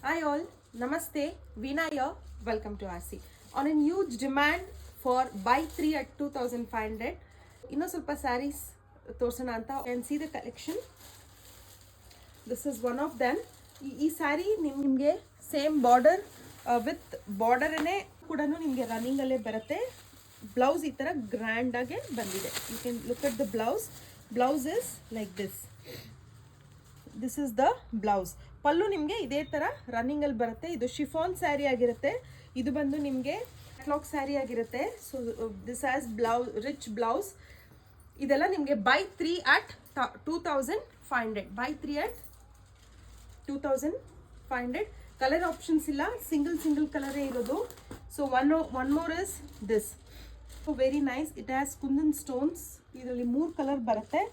Hi all, Namaste, Veena here, welcome to RC. On a huge demand for buy 3 at 2500, ಇನ್ನೂ ಸ್ವಲ್ಪ ಸ್ಯಾರೀಸ್ ತೋರ್ಸೋಣ ಅಂತ. Can see the collection. This is one of them. ಈ ಸ್ಯಾರಿ ನಿಮಗೆ same border with ಬಾರ್ಡರನ್ನೇ ಕೂಡ ನಿಮಗೆ ರನ್ನಿಂಗಲ್ಲೇ ಬರುತ್ತೆ. Blouse ಈ ಥರ ಗ್ರ್ಯಾಂಡಾಗೆ ಬಂದಿದೆ. You can look at the blouse. Blouse is like this. This is the blouse. ಪಲ್ಲು ನಿಮಗೆ ಇದೇ ಥರ ರನ್ನಿಂಗಲ್ಲಿ ಬರುತ್ತೆ. ಇದು ಶಿಫಾನ್ ಸ್ಯಾರಿ ಆಗಿರುತ್ತೆ. ಇದು ಬಂದು ನಿಮಗೆ ಕ್ಲಾಕ್ ಸ್ಯಾರಿ ಆಗಿರುತ್ತೆ. So this has blouse, rich blouse. ಇದೆಲ್ಲ ನಿಮಗೆ buy 3 at 2500. Buy 3 at 2500. Colour options ಇಲ್ಲ, ಸಿಂಗಲ್ ಕಲರೇ ಇರೋದು. So one more is this. So very nice. It has Kundan stones. ಇದರಲ್ಲಿ 3 ಕಲರ್ ಬರುತ್ತೆ.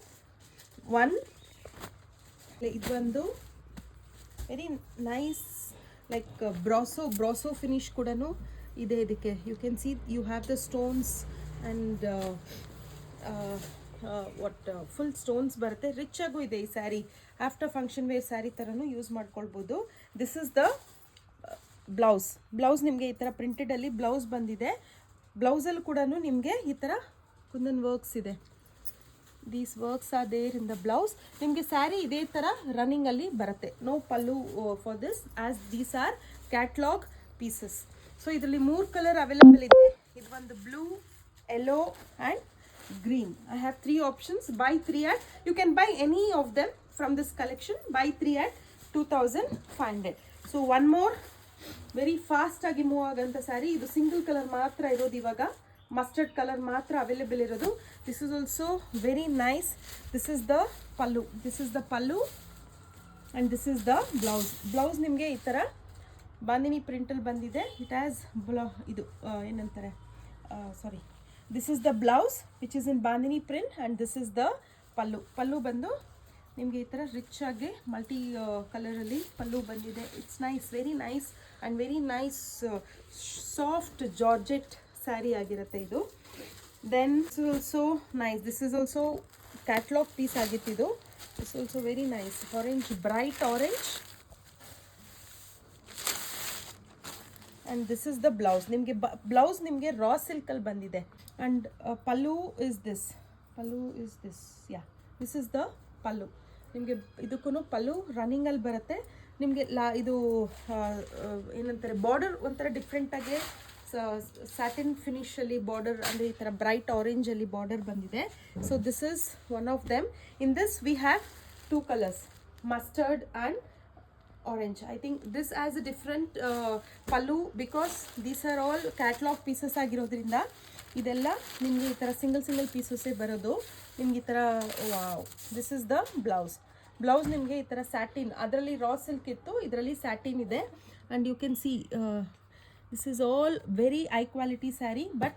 ಇದು ಒಂದು ವೆರಿ ನೈಸ್ ಲೈಕ್ ಬ್ರಾಸೋ ಫಿನಿಶ್ ಕೂಡ ಇದೆ ಇದಕ್ಕೆ. You can see you have the stones and full stones ಬರುತ್ತೆ. ರಿಚ್ ಆಗೂ ಇದೆ ಈ sari. After function wear sari ಥರನೂ ಯೂಸ್ ಮಾಡ್ಕೊಳ್ಬೋದು. This is the blouse. Blouse ನಿಮಗೆ ಈ ಥರ ಪ್ರಿಂಟೆಡಲ್ಲಿ ಬ್ಲೌಸ್ ಬಂದಿದೆ. ಬ್ಲೌಸಲ್ಲಿ ಕೂಡ ನಿಮಗೆ ಈ ಥರ ಕುಂದನ್ ವರ್ಕ್ಸ್ ಇದೆ. These works are there in the blouse. ನಿಮಗೆ ಸ್ಯಾರಿ ಇದೇ ಥರ ರನ್ನಿಂಗಲ್ಲಿ ಬರುತ್ತೆ. No pallu for this, as these are catalogue pieces. So ಇದರಲ್ಲಿ 3 ಕಲರ್ ಅವೈಲೇಬಲ್ ಇದೆ. ಇದು ಒಂದು blue, yellow and green. I have 3 options. Buy 3 at, you can buy any of them from this collection. Buy 3 at 2500. So one more very ಫಾಸ್ಟಾಗಿ move ಆಗೋಂಥ ಸ್ಯಾರಿ. ಇದು single colour ಮಾತ್ರ ಇರೋದು ಇವಾಗ. ಮಸ್ಟರ್ಡ್ ಕಲರ್ ಮಾತ್ರ ಅವೈಲೇಬಲ್ ಇರೋದು. This is also very nice. This is the pallu. This is the pallu and this is the blouse. Blouse ನಿಮಗೆ ಈ ಥರ ಬಾಂದಿನಿ ಪ್ರಿಂಟಲ್ಲಿ ಬಂದಿದೆ. ಇಟ್ ಹ್ಯಾಸ್ ಇದು ಏನಂತಾರೆ, sorry, this is the blouse which is in Bandhani print and this is the ಪಲ್ಲು. ಪಲ್ಲು ಬಂದು ನಿಮಗೆ ಈ ಥರ ರಿಚ್ ಆಗಿ ಮಲ್ಟಿ ಕಲರಲ್ಲಿ ಪಲ್ಲು ಬಂದಿದೆ. It's nice, very nice and very nice soft georgette sari ಆಗಿರುತ್ತೆ ಇದು. Then also nice. This is also catalogue piece ಆಗಿತ್ತಿದು. This also very nice. Orange, bright orange. And this is the blouse. ನಿಮಗೆ blouse ನಿಮಗೆ raw ಸಿಲ್ಕಲ್ಲಿ ಬಂದಿದೆ. And pallu is this. Yeah, this is the pallu. ನಿಮಗೆ ಇದಕ್ಕೂ ಪಲ್ಲು ರನ್ನಿಂಗಲ್ಲಿ ಬರುತ್ತೆ. ನಿಮಗೆ ಇದು ಏನಂತಾರೆ, ಬಾರ್ಡರ್ ಒಂಥರ ಡಿಫ್ರೆಂಟಾಗಿ ಸ್ಯಾಟಿನ್ ಫಿನಿಷಲ್ಲಿ ಬಾರ್ಡರ್, ಅಂದರೆ ಈ ಥರ ಬ್ರೈಟ್ ಆರೆಂಜಲ್ಲಿ ಬಾರ್ಡರ್ ಬಂದಿದೆ. So this is one of them. In this we have 2 colours, mustard and orange. I think this as a different pallu because these are all catalogue pieces ಆಗಿರೋದ್ರಿಂದ ಇದೆಲ್ಲ ನಿಮಗೆ ಈ ಥರ single ಪೀಸಸ್ಸೇ ಬರೋದು. ನಿಮ್ಗೆ ಈ ಥರ this is the blouse. Blouse ನಿಮಗೆ ಈ ಥರ ಸ್ಯಾಟಿನ್, ಅದರಲ್ಲಿ ರಾ ಸಿಲ್ಕ್ ಇತ್ತು, ಇದರಲ್ಲಿ ಸ್ಯಾಟಿನ್ ಇದೆ. And you can see this is all very high quality saree, but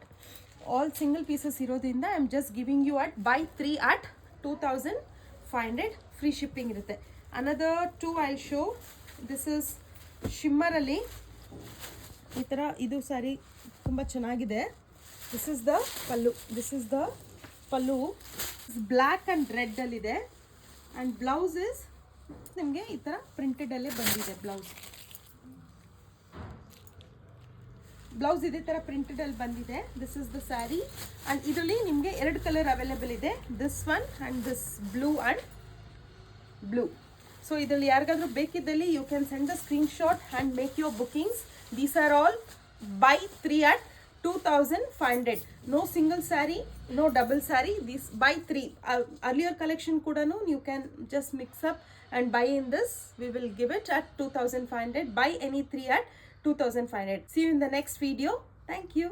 all single pieces irodinda I am just giving you at buy 3 at 2500. free shipping irutte. Another 2 I'll show. This is shimmer alli ee tara idu saree tumba chennagide. This is the pallu. It's black and red alli ide and blouse is nimge ee tara printed alli bandide. Blouse ಇದೇ ಥರ ಪ್ರಿಂಟೆಡಲ್ಲಿ ಬಂದಿದೆ. This is the sari. And ಇದರಲ್ಲಿ ನಿಮಗೆ 2 colour available ಇದೆ. This one and this blue and blue. So ಇದರಲ್ಲಿ ಯಾರಿಗಾದ್ರೂ ಬೇಕಿದ್ದಲ್ಲಿ you can send the screenshot and make your bookings. These are all buy 3 at 2500. No single sari, no double sari. This buy 3. Earlier collection ಕೂಡ you can just mix up and buy in this. We will give it at 2500. Buy any 3 at 2500. See you in the next video. Thank you.